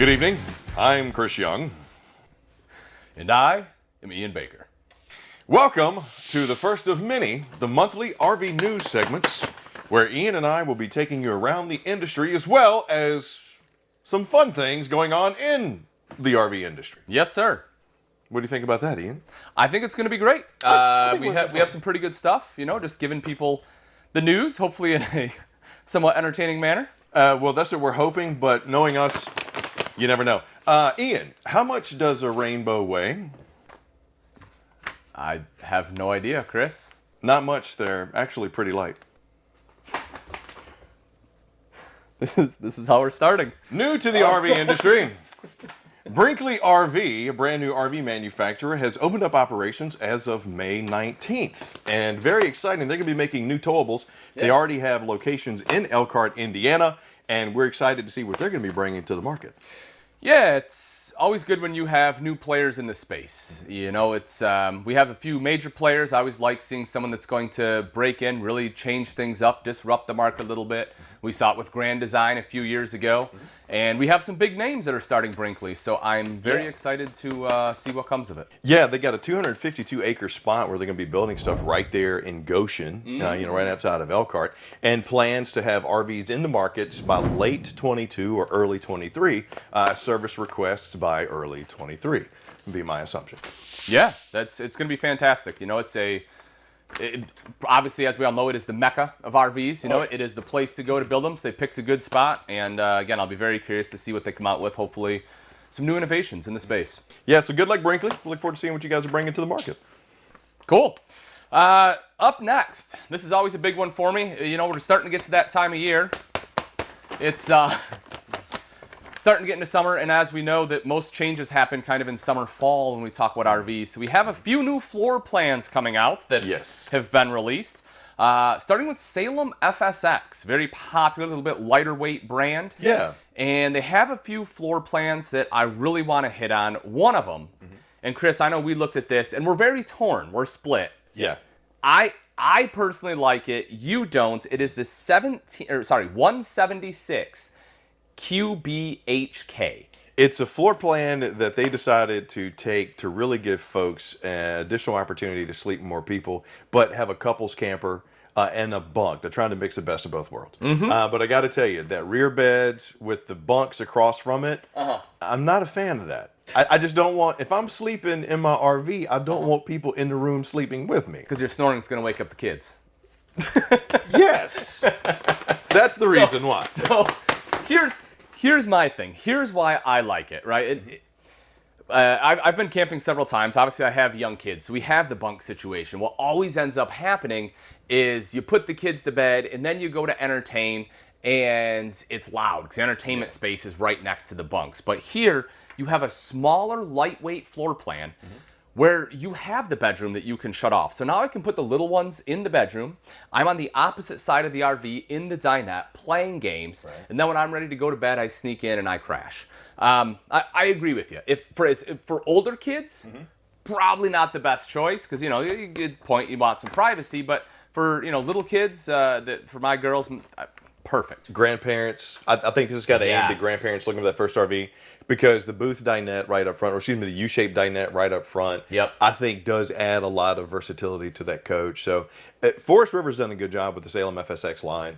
Good evening. I'm Chris Young. And I am Ian Baker. Welcome to the first of many, the monthly RV news segments, where Ian and I will be taking you around the industry as well as some fun things going on in the RV industry. Yes, sir. What do you think about that, Ian? I think it's going to be great. I think we have some pretty good stuff, just giving people the news, hopefully in a somewhat entertaining manner. Well, that's what we're hoping, but knowing us, you never know. Ian, how much does a rainbow weigh? I have no idea, Chris. Not much. They're actually pretty light. This is how we're starting. New to the RV industry. Brinkley RV, a brand new RV manufacturer, has opened up operations as of May 19th. And very exciting, they're going to be making new towables. Yeah. They already have locations in Elkhart, Indiana, and we're excited to see what they're going to be bringing to the market. Yeah, it's always good when you have new players in the space. We have a few major players. I always like seeing someone that's going to break in, really change things up, disrupt the market a little bit. We saw it with Grand Design a few years ago, and we have some big names that are starting Brinkley, so I'm very excited to see what comes of it. Yeah, they got a 252-acre spot where they're going to be building stuff right there in Goshen, right outside of Elkhart, and plans to have RVs in the markets by late 22 or early 23, service requests by early 23, would be my assumption. Yeah, it's going to be fantastic. Obviously, as we all know, it is the mecca of RVs. It is the place to go to build them. So they picked a good spot. And again, I'll be very curious to see what they come out with. Hopefully, some new innovations in the space. Yeah, so good luck, Brinkley. Look forward to seeing what you guys are bringing to the market. Cool. Up next, this is always a big one for me. We're starting to get to that time of year. It's starting to get into summer, and as we know that most changes happen kind of in summer, fall when we talk about RVs. So we have a few new floor plans coming out that have been released. Starting with Salem FSX, very popular, a little bit lighter weight brand. Yeah. And they have a few floor plans that I really want to hit on. One of them, and Chris, I know we looked at this, and we're very torn. We're split. Yeah. I personally like it. You don't. It is the 176 QBHK. It's a floor plan that they decided to take to really give folks additional opportunity to sleep with more people, but have a couples camper and a bunk. They're trying to mix the best of both worlds. But I got to tell you, that rear bed with the bunks across from it, I'm not a fan of that. I just don't want, if I'm sleeping in my RV, I don't want people in the room sleeping with me. Because your snoring is going to wake up the kids. Yes. That's the reason why. So here's my thing. Here's why I like it, right? I've been camping several times. Obviously, I have young kids, so we have the bunk situation. What always ends up happening is you put the kids to bed, and then you go to entertain, and it's loud because the entertainment space is right next to the bunks. But here, you have a smaller, lightweight floor plan where you have the bedroom that you can shut off. So now I can put the little ones in the bedroom. I'm on the opposite side of the RV in the dinette playing games. Right. And then when I'm ready to go to bed, I sneak in and I crash. I agree with you. If for older kids, probably not the best choice because, you want some privacy. But for, little kids, for my girls, perfect. Grandparents, I think this has got to aim to grandparents looking for that first RV because the booth dinette right up front, or excuse me, the U-shaped dinette right up front, I think does add a lot of versatility to that coach. So Forest River's done a good job with the Salem FSX line.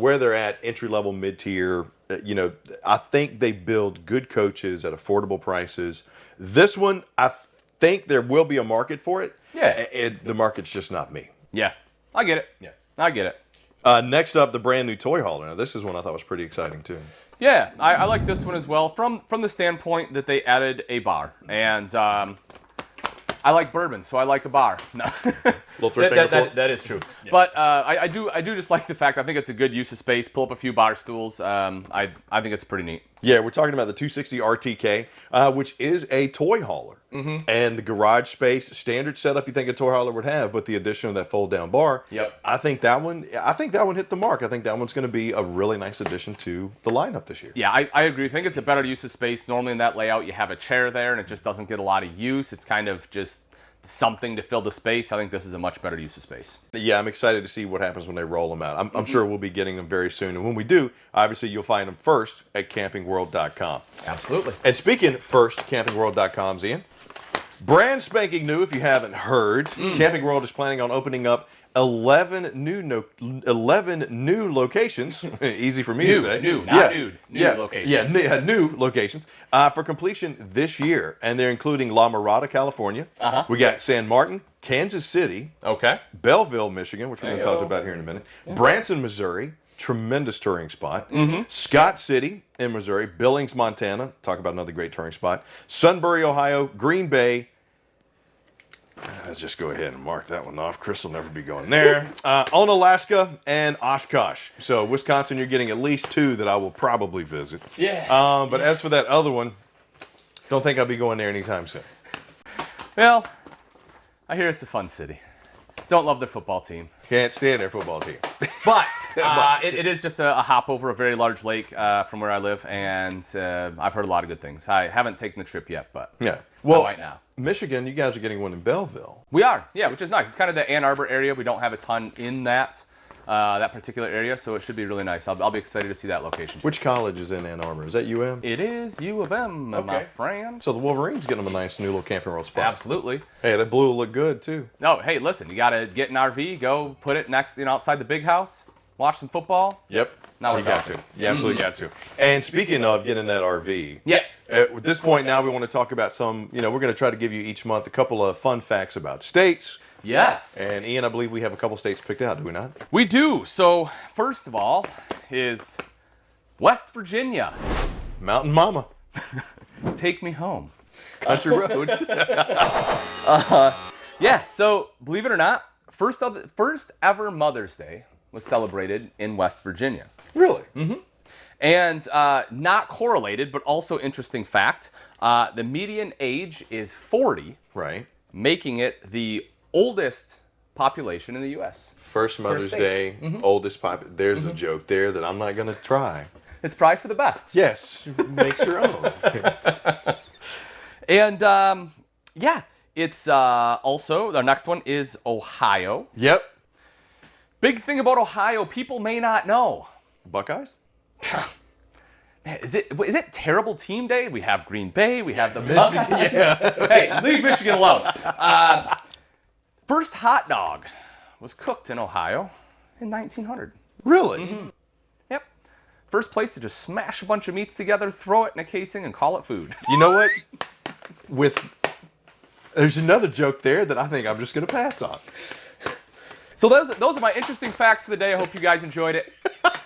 Where they're at, entry-level, mid-tier, I think they build good coaches at affordable prices. This one, I think there will be a market for it. Yeah. The market's just not me. Yeah, I get it. Yeah, I get it. Next up, the brand new toy hauler. Now, this is one I thought was pretty exciting, too. Yeah, I like this one as well from the standpoint that they added a bar. And I like bourbon, so I like a bar. No. That is true. Yeah. But I do just like the fact I think it's a good use of space. Pull up a few bar stools. I think it's pretty neat. Yeah, we're talking about the 260 RTK, which is a toy hauler. And the garage space, standard setup you think a toy hauler would have, but the addition of that fold-down bar, I think that one hit the mark. I think that one's going to be a really nice addition to the lineup this year. Yeah, I agree. I think it's a better use of space. Normally in that layout, you have a chair there, and it just doesn't get a lot of use. It's kind of just something to fill the space, I think this is a much better use of space. Yeah, I'm excited to see what happens when they roll them out. I'm sure we'll be getting them very soon. And when we do, obviously you'll find them first at campingworld.com. Absolutely. And speaking first, campingworld.com, Ian, brand spanking new, if you haven't heard, Camping World is planning on opening up 11 new locations. Easy for me to say. New locations. Yeah, new locations for completion this year. And they're including La Mirada, California. We got San Martin, Kansas City. Okay. Belleville, Michigan, which we're going to talk about here in a minute. Branson, Missouri. Tremendous touring spot. Scott City in Missouri. Billings, Montana. Talk about another great touring spot. Sunbury, Ohio. Green Bay. Let's just go ahead and mark that one off. Chris will never be going there. On Alaska and Oshkosh. So Wisconsin, you're getting at least 2 that I will probably visit. Yeah. But as for that other one, don't think I'll be going there anytime soon. Well, I hear it's a fun city. Don't love their football team. Can't stand their football team. But it is just a hop over a very large lake from where I live, and I've heard a lot of good things. I haven't taken the trip yet, but well, right now. Michigan, you guys are getting one in Belleville. We are, yeah, which is nice. It's kind of the Ann Arbor area. We don't have a ton in that particular area, so it should be really nice. I'll be excited to see that location. Which college is in Ann Arbor? Is that UM? It is U of M, my friend. So the Wolverines getting them a nice new little Camping World spot. Absolutely. Hey, that blue will look good too. Oh, hey, listen, you got to get an RV, go put it next, outside the big house, watch some football. Yep. Now you got to. You absolutely got to. And speaking of getting that RV, at this point now we want to talk about some, we're going to try to give you each month a couple of fun facts about states. Yes. And Ian, I believe we have a couple states picked out, do we not? We do. So first of all is West Virginia. Mountain Mama. Take me home. Country roads. Yeah, so believe it or not, first ever Mother's Day was celebrated in West Virginia. Really? And not correlated, but also interesting fact, the median age is 40. Right. Making it the oldest population in the U.S. First Mother's Day, oldest population. There's a joke there that I'm not going to try. It's probably for the best. Yes, make your own. And it's also, our next one is Ohio. Yep. Big thing about Ohio, people may not know. Buckeyes? Man, is it terrible team day? We have Green Bay, we have the Michigan. Hey, leave Michigan alone. First hot dog was cooked in Ohio in 1900. Really? Yep. First place to just smash a bunch of meats together, throw it in a casing, and call it food. You know what? There's another joke there that I think I'm just going to pass on. So those are my interesting facts for the day. I hope you guys enjoyed it.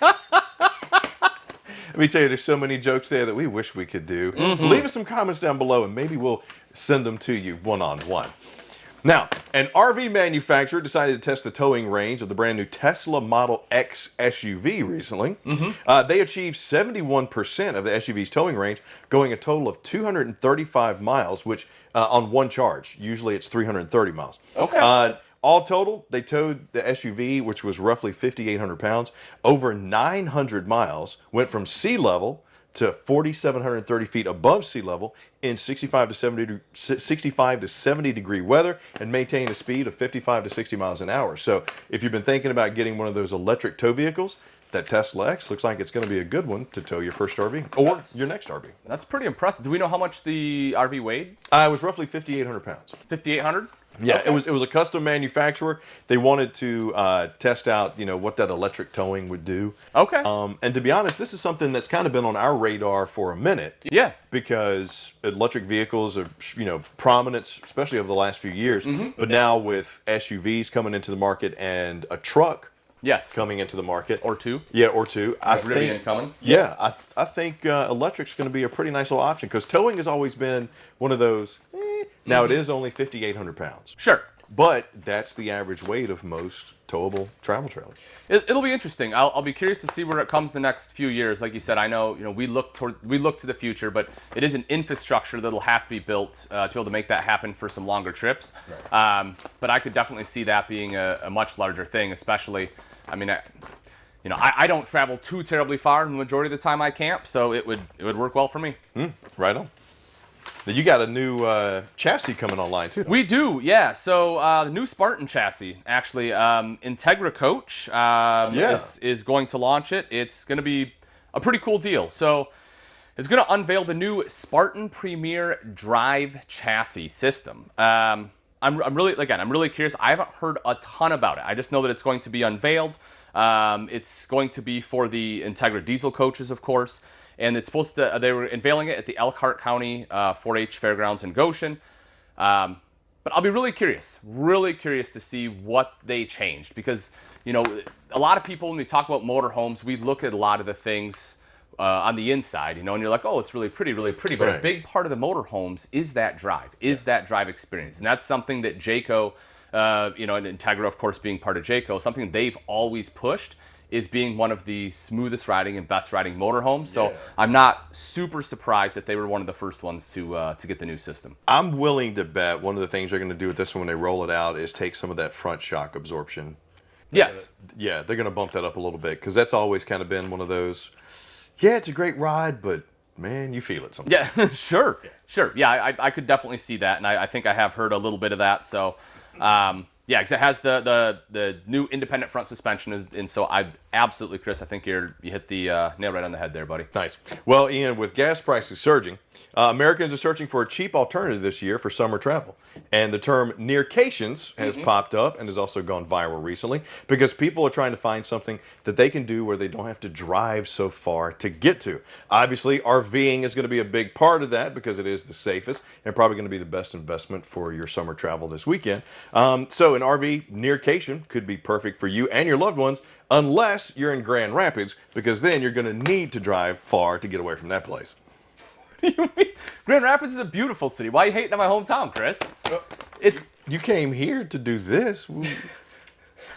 Let me tell you, there's so many jokes there that we wish we could do. Leave us some comments down below, and maybe we'll send them to you one-on-one. Now, an RV manufacturer decided to test the towing range of the brand new Tesla Model X SUV recently. They achieved 71% of the SUV's towing range, going a total of 235 miles, which on one charge. Usually it's 330 miles. Okay. All total, they towed the SUV, which was roughly 5,800 pounds, over 900 miles, went from sea level to 4,730 feet above sea level in 65 to 70 degree weather, and maintained a speed of 55 to 60 miles an hour. So if you've been thinking about getting one of those electric tow vehicles, that Tesla X looks like it's going to be a good one to tow your first RV or your next RV. That's pretty impressive. Do we know how much the RV weighed? It was roughly 5,800 pounds. 5,800? Yeah, Okay. it was a custom manufacturer. They wanted to test out, what that electric towing would do. Okay. And to be honest, this is something that's kind of been on our radar for a minute. Yeah. Because electric vehicles are, prominent, especially over the last few years. But now with SUVs coming into the market and a truck coming into the market. Or two. Yeah, or two. I Rivian think coming. Yeah, I think electric's going to be a pretty nice little option because towing has always been one of those. Now it is only 5,800 pounds. Sure. But that's the average weight of most towable travel trailers. It'll be interesting. I'll be curious to see where it comes the next few years. Like you said, I know we look to the future, but it is an infrastructure that'll have to be built to be able to make that happen for some longer trips. Right. But I could definitely see that being a much larger thing, especially. I mean, I don't travel too terribly far the majority of the time I camp, so it would work well for me. Right on. Now, you got a new chassis coming online, too. We do, yeah. So the new Spartan Chassis, actually, Integra Coach is going to launch it. It's going to be a pretty cool deal. So it's going to unveil the new Spartan Premier Drive Chassis system. I'm really curious. I haven't heard a ton about it. I just know that it's going to be unveiled. It's going to be for the Integra diesel coaches, of course. And it's supposed to, they were unveiling it at the Elkhart County 4-H Fairgrounds in Goshen. But I'll be really curious to see what they changed. Because, you know, a lot of people, when we talk about motorhomes, we look at a lot of the things on the inside, you know, and you're like, oh, it's really pretty. But a big part of the motorhomes is that drive, that drive experience. And that's something that Jayco, you know, and Integra, of course, being part of Jayco, something they've always pushed is being one of the smoothest riding and best riding motorhomes. So I'm not super surprised that they were one of the first ones to get the new system. I'm willing to bet one of the things they're going to do with this one when they roll it out is take some of that front shock absorption. Yes. Yeah, they're going to bump that up a little bit because that's always kind of been one of those, yeah, it's a great ride, but man, you feel it sometimes. Yeah, sure. Yeah, I could definitely see that, and I think I have heard a little bit of that. So, yeah, because it has the new independent front suspension, and so I absolutely, Chris, I think you hit the nail right on the head there, buddy. Nice. Well, Ian, with gas prices surging, Americans are searching for a cheap alternative this year for summer travel. And the term Nearcations has popped up and has also gone viral recently because people are trying to find something that they can do where they don't have to drive so far to get to. Obviously, RVing is going to be a big part of that because it is the safest and probably going to be the best investment for your summer travel this weekend. So an RV Nearcation could be perfect for you and your loved ones unless you're in Grand Rapids, because then you're going to need to drive far to get away from that place. Grand Rapids is a beautiful city. Why are you hating on my hometown, Chris? You came here to do this.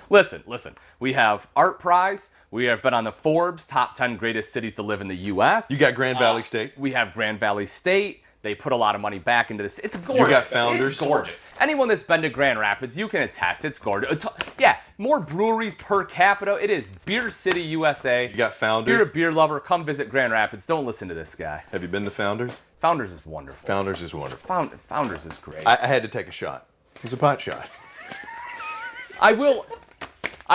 Listen. We have Art Prize. We have been on the Forbes top 10 greatest cities to live in the U.S. You got Grand Valley State. We have Grand Valley State. They put a lot of money back into this. It's gorgeous. You got Founders. It's gorgeous. Anyone that's been to Grand Rapids, you can attest. It's gorgeous. Yeah, more breweries per capita. It is Beer City, USA. You got Founders. You're a beer lover. Come visit Grand Rapids. Don't listen to this guy. Have you been to Founders? Founders is wonderful. Founders is wonderful. Founders is great. I had to take a shot. It was a pot shot. I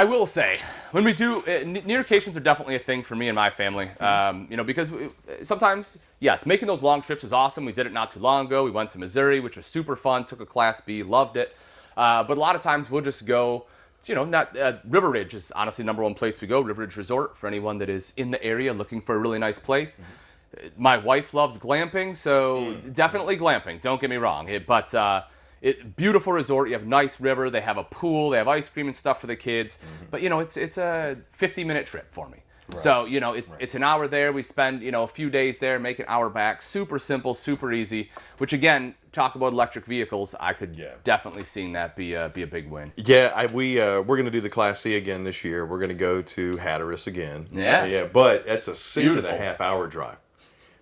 will say, when we do, Nearcations are definitely a thing for me and my family. You know, because sometimes, yes, making those long trips is awesome. We did it not too long ago. We went to Missouri, which was super fun. Took a Class B, loved it. But a lot of times we'll just go, you know, River Ridge is honestly the #1 place we go. River Ridge Resort for anyone that is in the area looking for a really nice place. My wife loves glamping, so definitely glamping. Don't get me wrong, beautiful resort. You have a nice river. They have a pool. They have ice cream and stuff for the kids. But, you know, it's a 50-minute trip for me. Right. So, you know, it's an hour there. We spend, you know, a few days there, make an hour back. Super simple, super easy. Which, again, talk about electric vehicles. I could definitely see that be a big win. Yeah, we're going to do the Class C again this year. We're going to go to Hatteras again. Yeah. But it's a 6.5 hour drive.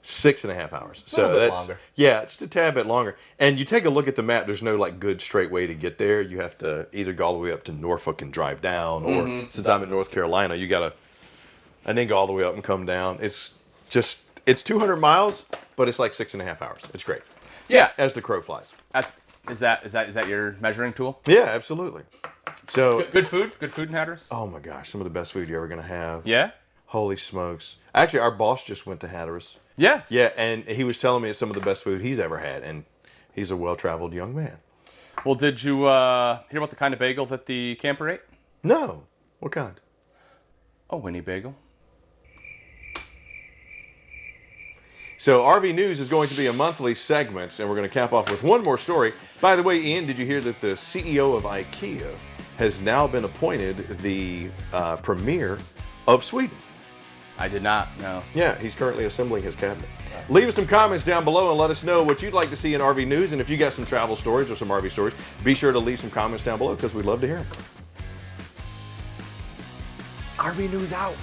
6.5 hours. So that's longer. Yeah, just a tad bit longer. And you take a look at the map, there's no like good straight way to get there. You have to either go all the way up to Norfolk and drive down, or since I'm in North Carolina, you gotta and then go all the way up and come down. It's 200 miles, but it's like 6.5 hours. It's great. Yeah. As the crow flies. Is that your measuring tool? Yeah, absolutely. So good food in Hatteras? Oh my gosh, some of the best food you're ever gonna have. Yeah? Holy smokes. Actually, our boss just went to Hatteras. Yeah. Yeah, and he was telling me it's some of the best food he's ever had, and he's a well-traveled young man. Well, did you hear about the kind of bagel that the camper ate? No. What kind? A Winnie bagel. So RV News is going to be a monthly segment, and we're going to cap off with one more story. By the way, Ian, did you hear that the CEO of IKEA has now been appointed the premier of Sweden? I did not, no. Yeah, he's currently assembling his cabinet. Leave us some comments down below and let us know what you'd like to see in RV News. And if you got some travel stories or some RV stories, be sure to leave some comments down below because we'd love to hear them. RV News out.